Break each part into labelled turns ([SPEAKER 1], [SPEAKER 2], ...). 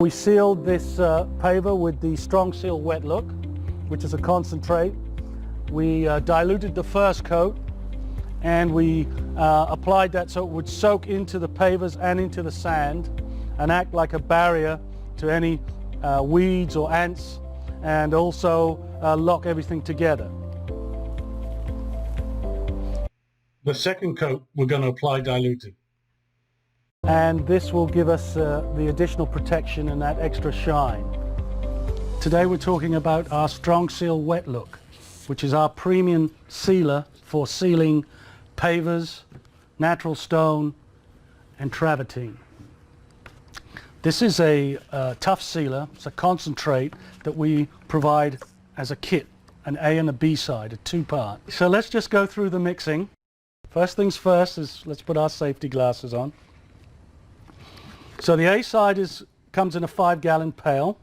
[SPEAKER 1] We sealed this paver with the StrongSeal WetLook, which is a concentrate. We diluted the first coat and we applied that so it would soak into the pavers and into the sand and act like a barrier to any weeds or ants, and also lock everything together.
[SPEAKER 2] The second coat we're going to apply diluted.
[SPEAKER 1] And this will give us the additional protection and that extra shine. Today we're talking about our StrongSeal WetLook, which is our premium sealer for sealing pavers, natural stone and travertine. This is a tough sealer. It's a concentrate that we provide as a kit, an A and a B side, a two-part. So let's just go through the mixing. First things first is let's put our safety glasses on. So the A side comes in a 5-gallon pail,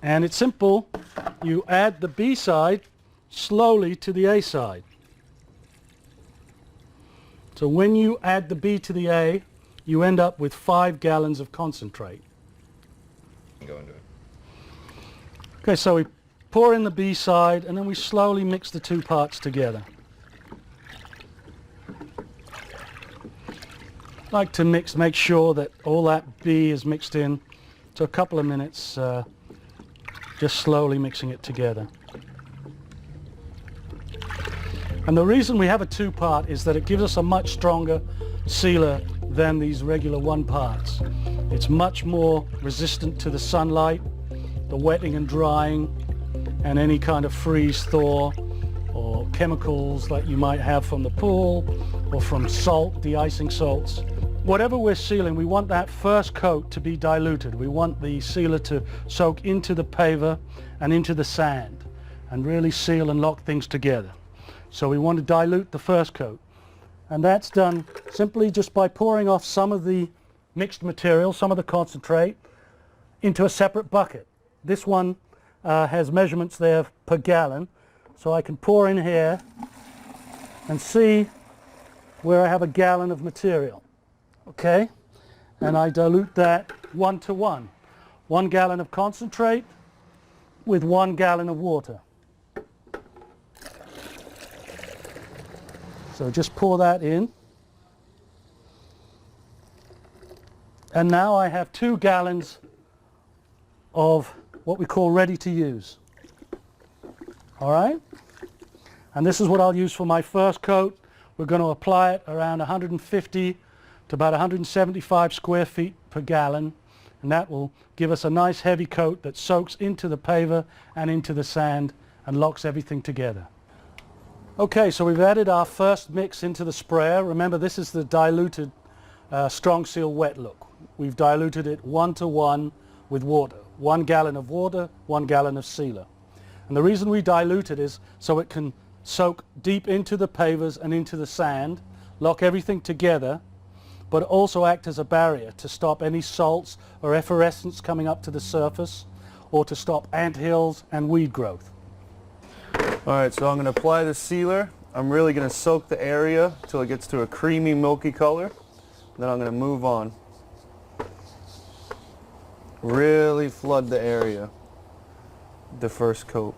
[SPEAKER 1] and it's simple. You add the B side slowly to the A side. So when you add the B to the A, you end up with 5 gallons of concentrate.
[SPEAKER 3] Go into it.
[SPEAKER 1] Okay, so we pour in the B side and then we slowly mix the two parts together. Like to make sure that all that B is mixed in. So a couple of minutes just slowly mixing it together. And the reason we have a two-part is that it gives us a much stronger sealer than these regular one parts. It's much more resistant to the sunlight, the wetting and drying, and any kind of freeze thaw or chemicals that you might have from the pool or from salt, de-icing salts. Whatever we're sealing, we want that first coat to be diluted. We want the sealer to soak into the paver and into the sand and really seal and lock things together. So we want to dilute the first coat. And that's done simply just by pouring off some of the mixed material, some of the concentrate, into a separate bucket. This one has measurements there per gallon, so I can pour in here and see where I have a gallon of material. Okay, and I dilute that 1 to 1. 1 gallon of concentrate with 1 gallon of water. So just pour that in. And now I have 2 gallons of what we call ready to use. All right? And this is what I'll use for my first coat. We're going to apply it around 150 to about 175 square feet per gallon. And that will give us a nice heavy coat that soaks into the paver and into the sand and locks everything together. Okay, so we've added our first mix into the sprayer. Remember, this is the diluted StrongSeal WetLook. We've diluted it 1 to 1 with water. 1 gallon of water, 1 gallon of sealer. And the reason we dilute it is so it can soak deep into the pavers and into the sand, lock everything together, but also act as a barrier to stop any salts or efflorescence coming up to the surface, or to stop ant hills and weed growth.
[SPEAKER 4] Alright, so I'm going to apply the sealer. I'm really going to soak the area until it gets to a creamy milky color. Then I'm going to move on. Really flood the area, the first coat.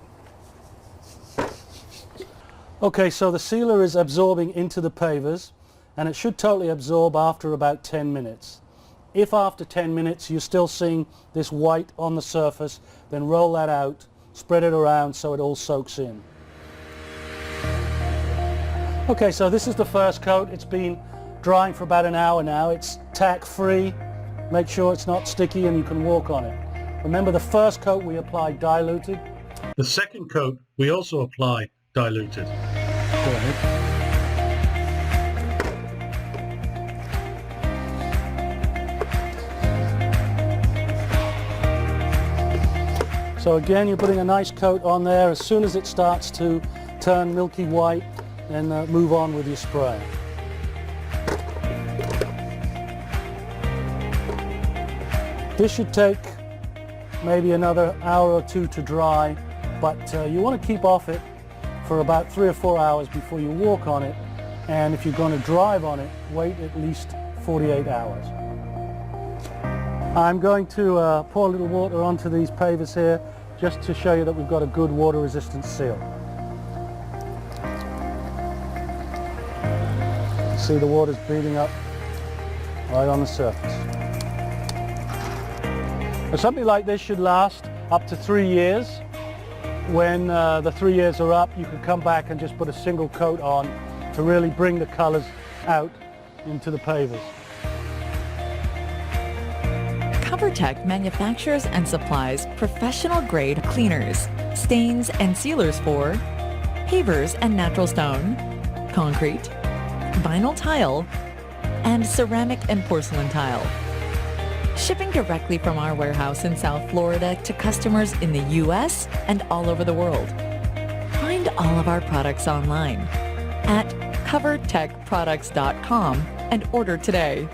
[SPEAKER 1] Okay, so the sealer is absorbing into the pavers, and it should totally absorb after about 10 minutes. If after 10 minutes you're still seeing this white on the surface, then roll that out, spread it around so it all soaks in. Okay, so this is the first coat. It's been drying for about an hour now. It's tack free. Make sure it's not sticky and you can walk on it. Remember, the first coat we applied diluted.
[SPEAKER 2] The second coat we also apply diluted.
[SPEAKER 1] Go ahead. So again, you're putting a nice coat on there. As soon as it starts to turn milky white, then move on with your spray. This should take maybe another hour or two to dry, but you want to keep off it for about 3 or 4 hours before you walk on it. And if you're going to drive on it, wait at least 48 hours. I'm going to pour a little water onto these pavers here just to show you that we've got a good water resistant seal. See the water's beating up right on the surface. Now, something like this should last up to 3 years. When the 3 years are up, you can come back and just put a single coat on to really bring the colors out into the pavers.
[SPEAKER 5] CoverTec manufactures and supplies professional-grade cleaners, stains and sealers for pavers and natural stone, concrete, vinyl tile, and ceramic and porcelain tile. Shipping directly from our warehouse in South Florida to customers in the U.S. and all over the world. Find all of our products online at covertecproducts.com and order today.